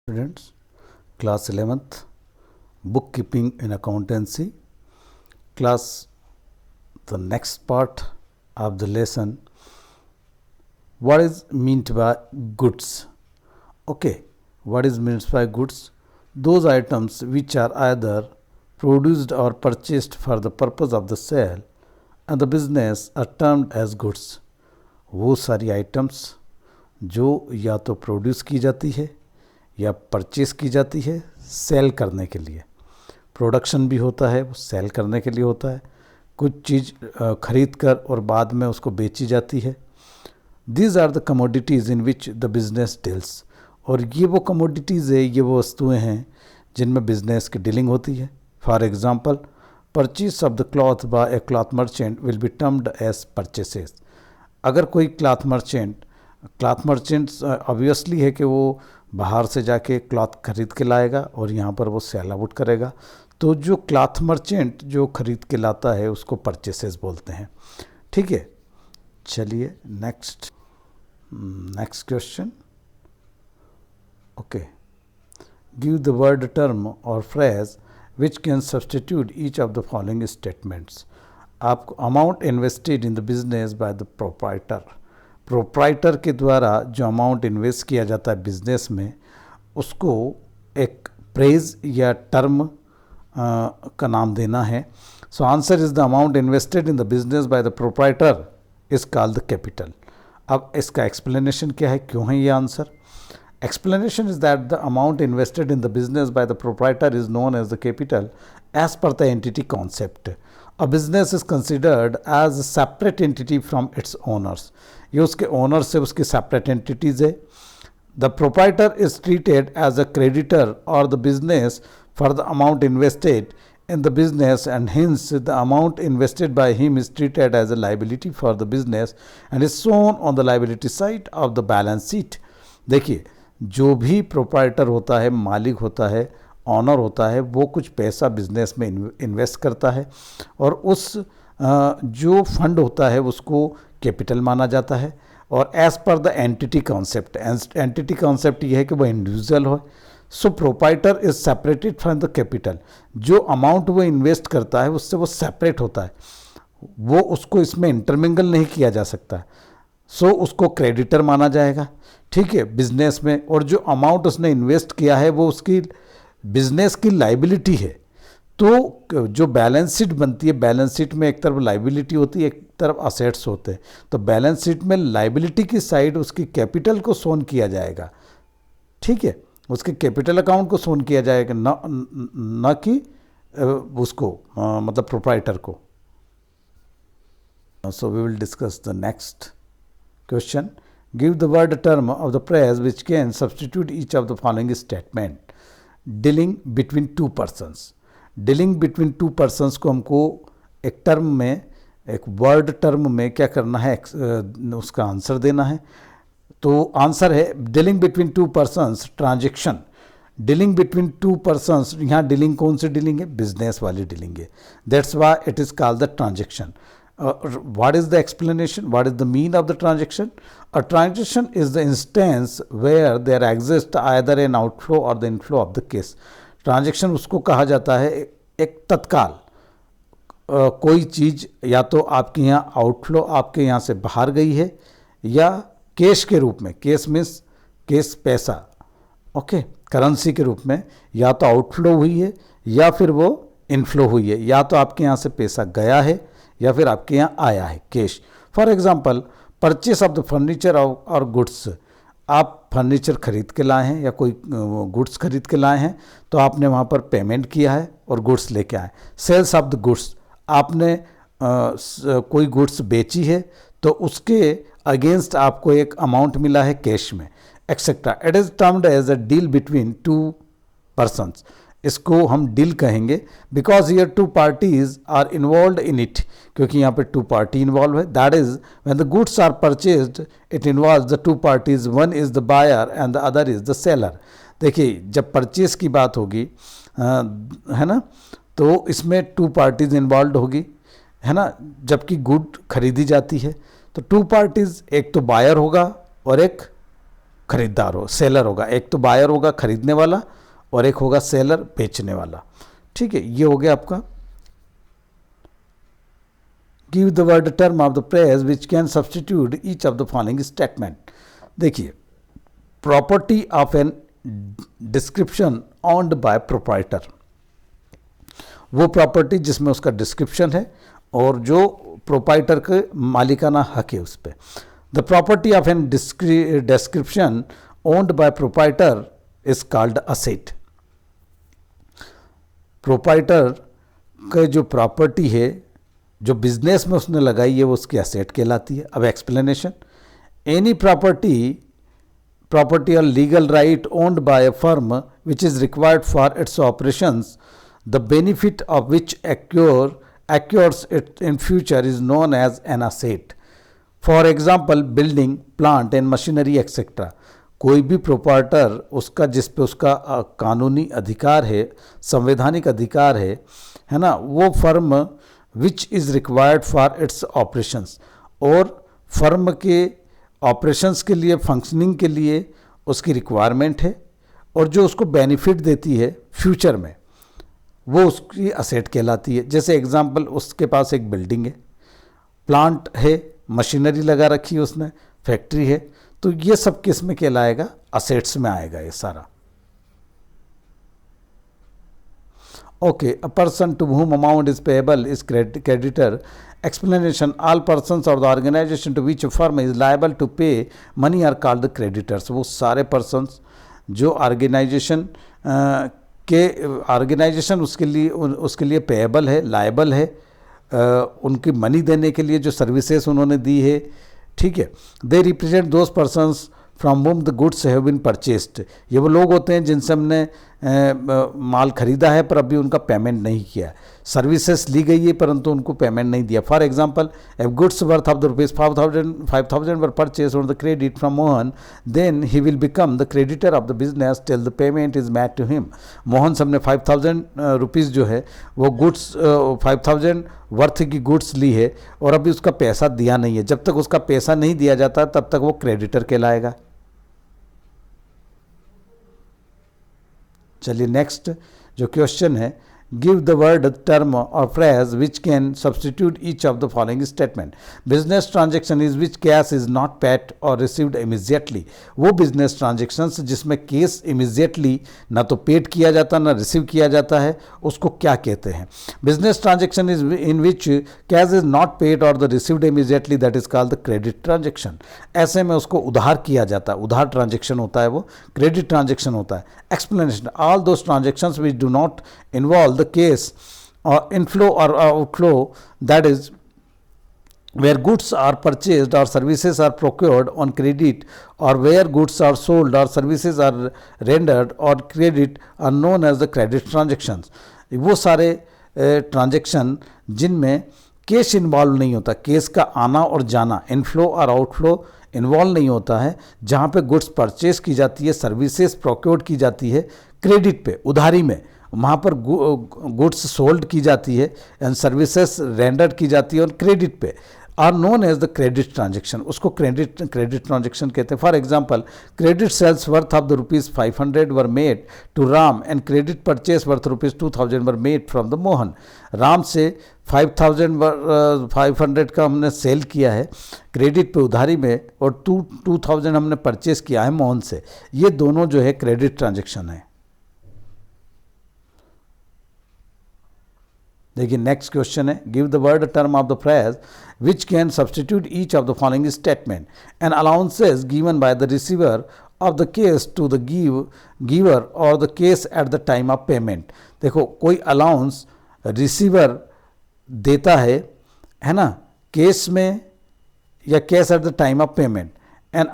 Students, class 11th, bookkeeping in accountancy. Class, the next part of the lesson, what is meant by goods? Okay, what is meant by goods? Those items which are either produced or purchased for the purpose of the sale and the business are termed as goods. वो सारी items जो या तो produce की जाती है या purchase की जाती है सेल करने के लिए। प्रोडक्शन भी होता है, वो सेल करने के लिए होता है। कुछ चीज़ खरीद कर और बाद में उसको बेची जाती है। These are the commodities in which the business deals. और ये वो कमोडिटीज़ है, ये वो वस्तुएं हैं जिनमें बिजनेस की डीलिंग होती है। For example, purchase of the cloth by a cloth merchant will be termed as purchases. अगर कोई क्लॉथ मर्चेंट ऑब्वियसली है कि वो बाहर से जाके क्लॉथ खरीद के लाएगा और यहाँ पर वो सेल आउट करेगा, तो जो क्लॉथ मर्चेंट जो खरीद के लाता है उसको परचेसेस बोलते हैं। ठीक है, चलिए next question. Okay, give the word term और phrase which can substitute each of the following statements. आपको amount invested in the business by the proprietor के द्वारा जो अमाउंट इन्वेस्ट किया जाता है बिजनेस में, उसको एक प्रेज या टर्म का नाम देना है। So answer is the amount invested in the business by the proprietor is called the capital. अब इसका एक्सप्लेनेशन क्या है, क्यों है ये answer? Explanation is that the amount invested in the business by the proprietor is known as the capital as per the entity concept. A business is considered as a separate entity from its owners. ये उसके owners से उसकी separate entities है. The proprietor is treated as a creditor or the business for the amount invested in the business, and hence the amount invested by him is treated as a liability for the business and is shown on the liability side of the balance sheet. देखिए, जो भी proprietor होता है, मालिक होता है, honour होता है, वो कुछ पैसा बिजनेस में इन्वेस्ट करता है और उस जो फंड होता है उसको कैपिटल माना जाता है। और as per the entity concept ये है कि वो इंडिविजुअल हो। So proprietor is separated from the capital. जो अमाउंट वो इन्वेस्ट करता है उससे वो सेपरेट होता है, वो उसको इसमें इंटरमिंगल नहीं किया जा सकता। सो उसको क्रेडिटर माना जाएगा, ठीक है, बिजनेस में। और जो अमाउंट उसने इन्वेस्ट किया है वो उसकी बिजनेस की लाइबिलिटी है। तो जो बैलेंस शीट बनती है, बैलेंस शीट में एक तरफ लाइबिलिटी होती है, एक तरफ असेट्स होते हैं। तो बैलेंस शीट में लाइबिलिटी की साइड उसकी कैपिटल को शोन किया जाएगा, ठीक है, उसके कैपिटल अकाउंट को शोन किया जाएगा, न कि उसको मतलब प्रोप्राइटर को। So we will discuss the next question. Give the word term of the phrase which can substitute each of the following statement. Dealing between two persons. Dealing between two persons को हमको एक term में, एक word term में क्या करना है, उसका आंसर देना है। तो आंसर है dealing between two persons, transaction. Dealing between two persons, यहाँ डीलिंग कौन सी डीलिंग है? बिजनेस वाली डीलिंग है। That's why it is called the transaction. What is the explanation? What is the mean of the transaction? A transaction is the instance where there exists either an outflow or the inflow of the cash. Transaction उसको कहा जाता है एक तत्काल कोई चीज़ या तो आपके यहाँ आउटफ्लो आपके यहाँ से बाहर गई है या कैश के रूप में, कैश मीन्स कैश पैसा, ओके, करेंसी के रूप में या तो आउटफ्लो हुई है या फिर वो इनफ्लो हुई है, या तो आपके यहाँ से पैसा गया है या फिर आपके यहाँ आया है cash. For example, purchase of the furniture और गुड्स। आप फर्नीचर खरीद के लाए हैं या कोई गुड्स खरीद के लाए हैं, तो आपने वहाँ पर पेमेंट किया है और गुड्स लेके आए। सेल्स ऑफ द गुड्स, आपने कोई गुड्स बेची है तो उसके अगेंस्ट आपको एक अमाउंट मिला है कैश में, etcetera. It is termed as a deal between two persons. इसको हम डील कहेंगे because here two parties are involve in it, क्योंकि यहाँ पे टू पार्टी इन्वॉल्व है। That is when the goods are purchased it involves the two parties, one is the buyer and the other is the seller. देखिए, जब purchase की बात होगी है ना, तो इसमें टू पार्टीज इन्वॉल्व होगी, है ना। जबकि गुड खरीदी जाती है तो टू पार्टीज, एक तो बायर होगा और एक खरीदार हो, सेलर होगा। एक तो बायर होगा खरीदने वाला और एक होगा सेलर बेचने वाला। ठीक है, ये हो गया आपका। Give the word term of the phrase which can substitute each of the following statement. देखिए, property of an description owned by proprietor, वो प्रॉपर्टी जिसमें उसका डिस्क्रिप्शन है और जो प्रोप्राइटर के मालिकाना हक है उस पर। The property of an description owned by proprietor is called asset. Proprietor का जो प्रॉपर्टी है जो बिजनेस में उसने लगाई है वो उसकी असेट कहलाती है। अब explanation, any property or legal right owned by a firm which is required for its operations, the benefit of which occurs it in future is known as an asset. For example, building, plant and machinery etc. कोई भी proprietor उसका जिस पे उसका कानूनी अधिकार है, संवैधानिक अधिकार है ना, वो firm which is required for its operations, और फर्म के ऑपरेशंस के लिए, फंक्शनिंग के लिए उसकी रिक्वायरमेंट है और जो उसको बेनिफिट देती है फ्यूचर में, वो उसकी असेट कहलाती है। जैसे एग्जांपल, उसके पास एक बिल्डिंग है, प्लांट है, मशीनरी लगा रखी है उसने, फैक्ट्री है, तो ये सब किस में कहलाएगा? असेट्स में आएगा ये सारा। Okay, a person to whom amount is payable is creditor. Explanation, all persons or the organization to which a firm is liable to pay money are called the creditors. वो सारे persons जो organisation उसके लिए payable है, liable है, उनकी money देने के लिए जो सर्विसेज उन्होंने दी है, ठीक है। They represent those persons from whom the goods have been purchased. ये वो लोग होते हैं जिनसे हमने माल खरीदा है पर अभी उनका पेमेंट नहीं किया, सर्विसेज ली गई है परंतु उनको पेमेंट नहीं दिया। For example, if goods worth of the rupees 5,000 were purchase on the credit from Mohan, then he will become the creditor of the business till the payment is made to him. Mohan से हमने 5,000 rupees जो है वो goods 5,000 worth की goods ली है और अभी उसका पैसा दिया नहीं है। जब तक उसका पैसा नहीं दिया जाता तब तक वो क्रेडिटर कहलाएगा। चलिए नेक्स्ट जो क्वेश्चन है, गिव द वर्ड टर्म और phrase which can substitute each of the following statement. Business transaction is which cash is not paid और रिसीव्ड इमीजिएटली। वो बिजनेस ट्रांजेक्शन्स जिसमें केस इमीजिएटली ना तो पेड किया जाता ना रिसीव किया जाता है, उसको क्या कहते हैं? Business transaction is in which cash is not paid और the received immediately, that is called the credit transaction. ऐसे में उसको उधार किया जाता है, उधार ट्रांजेक्शन होता है, वो क्रेडिट ट्रांजेक्शन होता है। Explanation, all those transactions which do not involve the case or inflow or outflow, that is where goods are purchased or services are procured on credit or where goods are sold or services are rendered on credit are known as the credit transactions. वो सारे transaction जिनमें case involve नहीं होता, case का आना और जाना, inflow और आउटफ्लो इन्वॉल्व नहीं होता है, जहाँ पे गुड्स परचेज की जाती है, सर्विसेज प्रोक्योर्ड की जाती है क्रेडिट पे, उधारी में, वहाँ पर गुड्स सोल्ड की जाती है एंड सर्विसेज रेंडर्ड की जाती है और क्रेडिट पे, are known as the credit transaction. उसको क्रेडिट ट्रांजेक्शन कहते हैं। For example, credit sales worth of the rupees 500 were made to Ram and credit purchase worth rupees 2,000 were made from the Mohan. Ram से 500 का हमने सेल किया है क्रेडिट पे उधारी में और 2,000 हमने परचेज किया है मोहन से। ये दोनों जो है क्रेडिट ट्रांजेक्शन है। देखिए नेक्स्ट क्वेश्चन है, give the word term of the phrase which can substitute each of the following statement. An allowances given by the receiver of the case to the giver और the case at the time of payment. देखो, कोई allowance receiver देता है ना, case में या case at the time of payment. An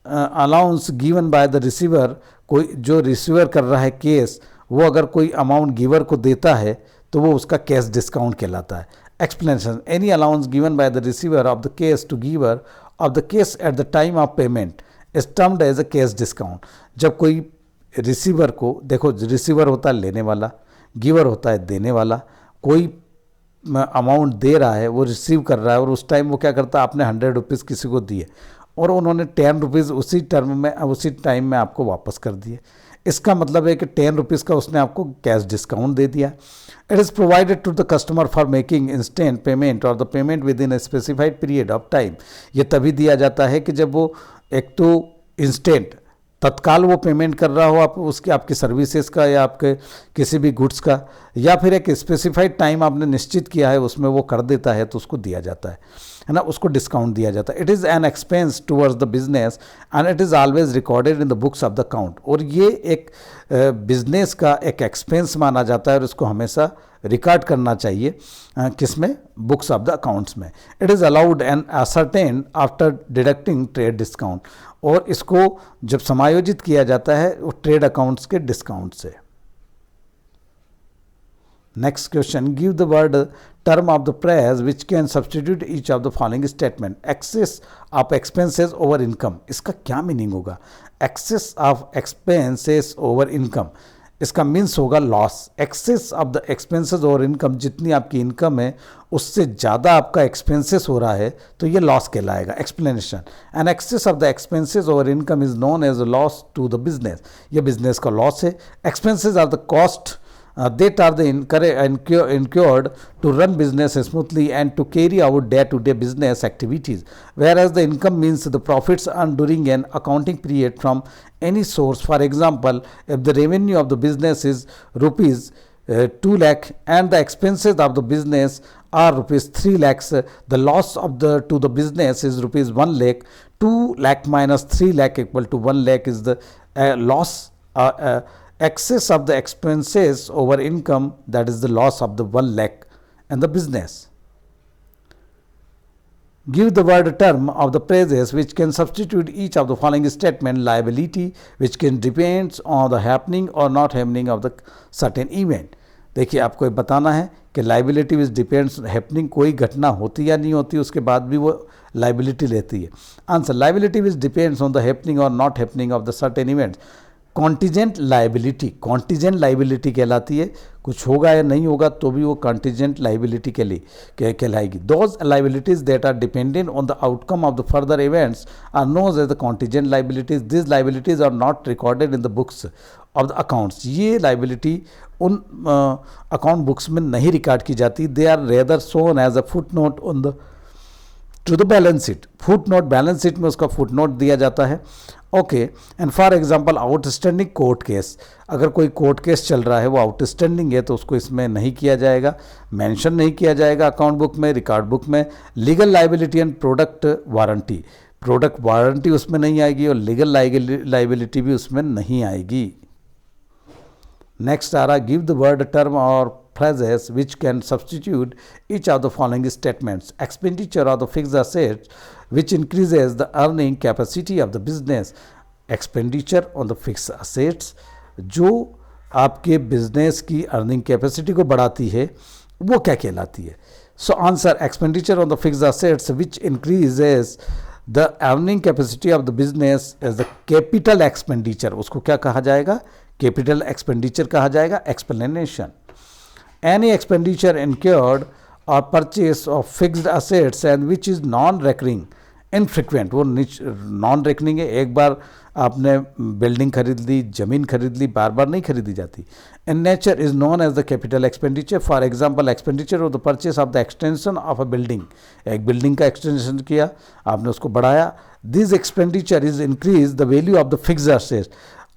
allowance given by the receiver, कोई जो रिसीवर कर रहा है केस, वो अगर कोई अमाउंट गिवर को देता है तो वो उसका कैश डिस्काउंट कहलाता है। Explanation, any allowance given by the receiver of the case to giver of the case at the time of payment is termed as a cash discount. जब कोई रिसीवर को, देखो रिसीवर होता है लेने वाला, गिवर होता है देने वाला। कोई अमाउंट दे रहा है, वो रिसीव कर रहा है और उस टाइम वो क्या करता है, आपने 100 रुपीज़ किसी को दिए और उन्होंने 10 रुपीज़ उसी टर्म में उसी टाइम में आपको वापस कर दिए। इसका मतलब है कि 10 रुपीज़ का उसने आपको कैश डिस्काउंट दे दिया। It is provided to the customer for making instant payment और the payment within a specified period of time. ये तभी दिया जाता है कि जब वो एक तो इंस्टेंट तत्काल वो पेमेंट कर रहा हो, आप उसकी आपकी सर्विसेज का या आपके किसी भी गुड्स का, या फिर एक स्पेसिफाइड टाइम आपने निश्चित किया है उसमें वो कर देता है तो उसको दिया जाता है ना, उसको डिस्काउंट दिया जाता है। It is an expense towards the business and it is always recorded in the books of the account. और ये एक बिजनेस का एक एक्सपेंस माना जाता है और इसको हमेशा रिकॉर्ड करना चाहिए किसमें, बुक्स ऑफ द अकाउंट्स में। It is allowed and ascertain after deducting trade discount, और इसको जब समायोजित किया जाता है वो ट्रेड अकाउंट्स के डिस्काउंट से। Next question, give the word term of the price which can substitute each of the following statement. Excess of expenses over income, इसका क्या मीनिंग होगा? Excess of expenses over income, इसका means होगा loss. Excess of the expenses over income, जितनी आपकी income है उससे ज़्यादा आपका एक्सपेंसेस हो रहा है तो ये लॉस कहलाएगा। Explanation, an excess of the expenses over income is known as loss to the business, ये बिजनेस का लॉस है। Expenses are the cost that are the incurred to run business smoothly and to carry out day-to-day business activities, whereas the income means the profits earned during an accounting period from any source. For example, if the revenue of the business is rupees 2 lakh and the expenses of the business are rupees 3 lakhs, the loss of to the business is rupees 1 lakh. 2 lakh minus 3 lakh equal to 1 lakh is the loss. Excess of the expenses over income, that is the loss of the 1 lakh and the business. Give the word term of the praises which can substitute each of the following statement. Liability, which can depends on the happening or not happening of the certain event. देखिए आपको ये बताना है कि liability which depends happening, कोई घटना होती या नहीं होती उसके बाद भी वो लाइबिलिटी लेती है। Answer, liability which depends on the happening और not happening of the certain events. Contingent liability कहलाती है, कुछ होगा या नहीं होगा तो भी वो कॉन्टीजेंट लाइबिलिटी के लिए कहलाएगी। Those liabilities that are dependent on the outcome of the further events are known as the contingent liabilities. This liabilities are not recorded in the books of the accounts, ये liability उन account books में नहीं record की जाती। They are rather shown as a footnote on the to the balance sheet. Footnote, balance sheet में उसका footnote दिया जाता है। Okay, and for example outstanding court case, अगर कोई कोर्ट केस चल रहा है वो आउटस्टैंडिंग है तो उसको इसमें नहीं किया जाएगा, मेंशन नहीं किया जाएगा अकाउंट बुक में, रिकॉर्ड बुक में। Legal liability and product warranty उसमें नहीं आएगी और लीगल लाइबिलिटी भी उसमें नहीं आएगी। नेक्स्ट आ रहा, गिव द वर्ड टर्म और phrases which can substitute each of the following statements. Expenditure of the fixed assets which increases the earning capacity of the business. Expenditure on the fixed assets जो आपके business की earning capacity को बढ़ाती है वो क्या कहलाती है? So answer, expenditure on the fixed assets which increases the earning capacity of the business as the capital expenditure, उसको क्या कहा जाएगा? कैपिटल एक्सपेंडिचर कहा जाएगा। Explanation, any expenditure incurred or purchase of fixed assets and which is non-recurring, infrequent, वो non recurring है, एक बार आपने बिल्डिंग खरीद ली, ज़मीन खरीद ली, बार बार नहीं खरीदी जाती। In nature is known as the capital expenditure. For example, expenditure of the purchase of the extension of a building, एक बिल्डिंग का एक्सटेंशन किया आपने, उसको बढ़ाया। This expenditure is increase the value of the fixed assets,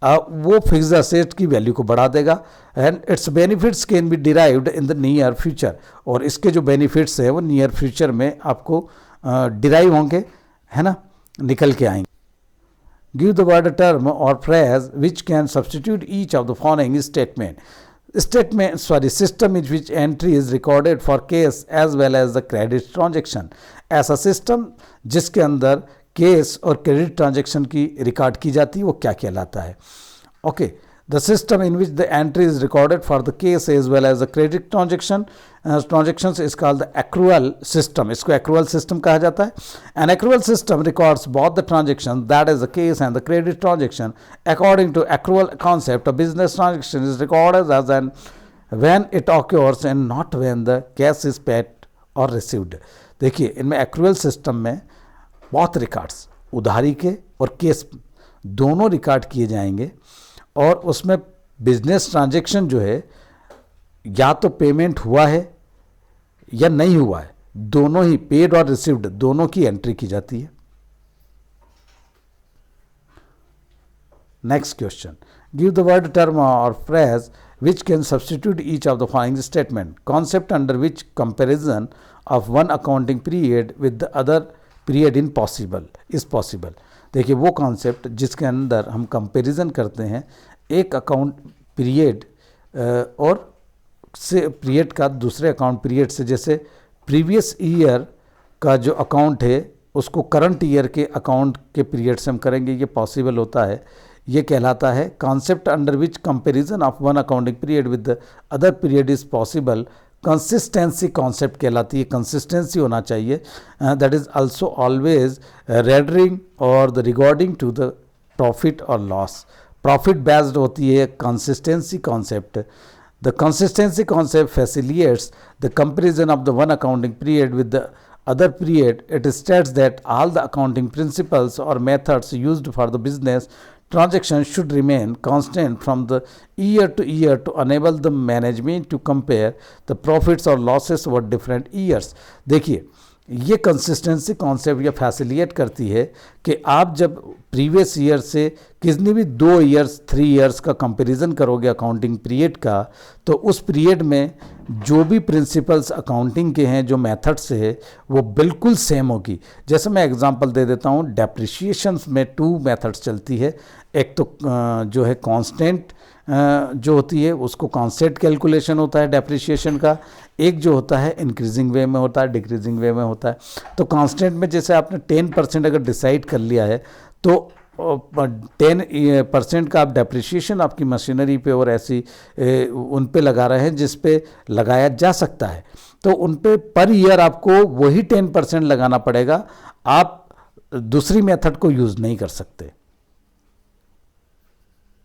वो fixed asset की value को बढ़ा देगा। And its benefits can be derived in the near future, और इसके जो बेनिफिट्स है वो नियर फ्यूचर में आपको डिराइव होंगे, है ना, निकल के आएंगे। गिव द वर्ड टर्म और phrase which can substitute each of the following system in which entry is recorded for case as well as the credit transaction. ऐसा सिस्टम जिसके अंदर केस और क्रेडिट ट्रांजेक्शन की रिकॉर्ड की जाती है वो क्या कहलाता है? Okay, the system in which the entry is recorded for the case as well as the credit transactions is called the accrual system, इसको एक्रूअल सिस्टम कहा जाता है। An accrual system records both the transaction, that is the case and the credit transaction. According to accrual concept, a business transaction is recorded as and when it occurs and not when the cash is paid और received. देखिए, इनमें accrual system में बहुत records उधारी के और case दोनों record किए जाएंगे, और उसमें बिजनेस ट्रांजैक्शन जो है या तो पेमेंट हुआ है या नहीं हुआ है, दोनों ही पेड और रिसीव्ड दोनों की एंट्री की जाती है। Next question, give the word term और phrase which can substitute each of the following statement. Concept under which comparison of one accounting period with the other period in possible is possible. देखिए वो concept जिसके अंदर हम comparison करते हैं एक account period और से पीरियड का दूसरे अकाउंट पीरियड से, जैसे प्रीवियस ईयर का जो अकाउंट है उसको करंट ईयर के अकाउंट के पीरियड से हम करेंगे, ये पॉसिबल होता है। ये कहलाता है concept under which comparison of one accounting period with the other period is possible. Consistency concept कहलाती है, कंसिस्टेंसी होना चाहिए। That is also always rendering और the regarding to the profit और लॉस। प्रॉफिट बेस्ड होती है consistency concept. The consistency concept facilitates the comparison of the one accounting period with the other period. It states that all the accounting principles or methods used for the business transactions should remain constant from the year to year to enable the management to compare the profits or losses over different years. देखिए ये consistency concept ये facilitate करती है कि आप जब previous year से कितनी भी 2 ईयर्स 3 ईयर्स का कंपैरिजन करोगे अकाउंटिंग पीरियड का, तो उस पीरियड में जो भी प्रिंसिपल्स अकाउंटिंग के हैं, जो मेथड्स है, वो बिल्कुल सेम होगी। जैसे मैं एग्जांपल दे देता हूँ, डेप्रिसिएशंस में 2 मेथड्स चलती है। एक तो जो है कांस्टेंट जो होती है उसको कांस्टेंट कैलकुलेशन होता है डेप्रिसिएशन का, एक जो होता है इंक्रीजिंग वे में होता है, डिक्रीजिंग वे में होता है। तो कांस्टेंट में जैसे आपने 10% अगर डिसाइड कर लिया है तो 10% का आप डेप्रिसिएशन आपकी मशीनरी पे और ऐसी उन पे लगा रहे हैं जिस पे लगाया जा सकता है, तो उन पे पर ईयर आपको वही 10% लगाना पड़ेगा। आप दूसरी मेथड को यूज़ नहीं कर सकते।